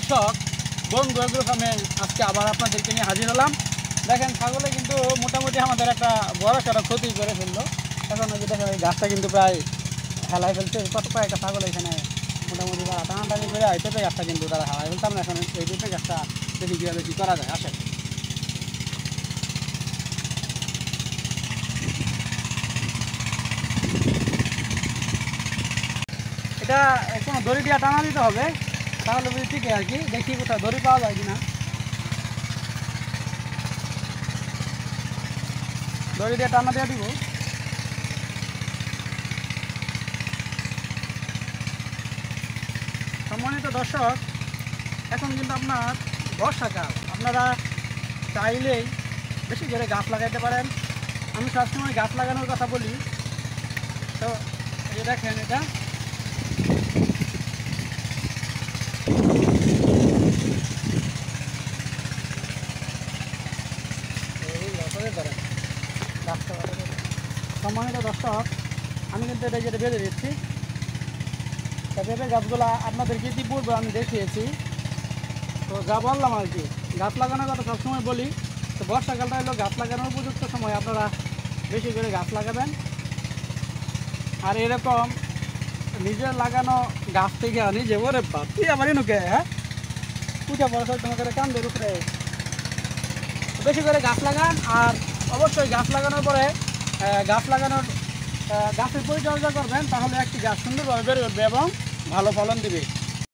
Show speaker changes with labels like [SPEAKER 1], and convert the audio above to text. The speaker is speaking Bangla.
[SPEAKER 1] দর্শক বন্ধু এগ্রো ফার্মে আজকে আবার আপনাদেরকে নিয়ে হাজির হলাম। দেখেন ছাগলে কিন্তু মোটামুটি আমাদের একটা বড় সড়ো ক্ষতি করে ফেললো। এখন ওই যে দেখেন এই গাছটা কিন্তু প্রায় হেলাই ফেলছে। কত কয়েকটা ছাগল এখানে মোটামুটি তারা টানাটানি করে পেঁপে গাছটা কিন্তু তারা হেলাই ফেলছে। আমরা এখন এই পেঁপে গাছটা দেখি কীভাবে কী করা যায়। আসেন, এটা কোনো দড়ি দিয়ে টানা দিতে হবে, তাহলে বুঝি ঠিক আর কি। দেখি কোথাও দড়ি পাওয়া যায় কিনা। দড়ি দিয়ে টানা দিয়ে দিব। সম্মানিত দর্শক, এখন কিন্তু আপনার বর্ষাকাল, আপনারা চাইলেই বেশি করে গাছ লাগাইতে পারেন। আমি সবসময় গাছ লাগানোর কথা বলি। তো এই দেখেন এটা ধরেন গাছটা। সম্মানিত দর্শক, আমি কিন্তু এটা যেটা বেঁধে দিচ্ছি। পেঁপে গাছগুলো আপনাদেরকে ইতিপূর্বে আমি দেখিয়েছি। তো যা বললাম আর কি, গাছ লাগানোর কথা সবসময় বলি। তো বর্ষাকালটা হলো গাছ লাগানোর উপযুক্ত সময়। আপনারা বেশি করে গাছ লাগাবেন। আর এরকম নিজের লাগানো গাছ থেকে নিজে ওরে বাপ তুই আমার নুকে হ্যাঁ পূজা পড়া তোমাকে কান্দের উপরে বেশি করে গাছ লাগান। আর অবশ্যই গাছ লাগানোর পরে গাছের পরিচর্যা করবেন, তাহলে একটি গাছ সুন্দরভাবে বেড়ে উঠবে এবং ভালো ফলন দিবে।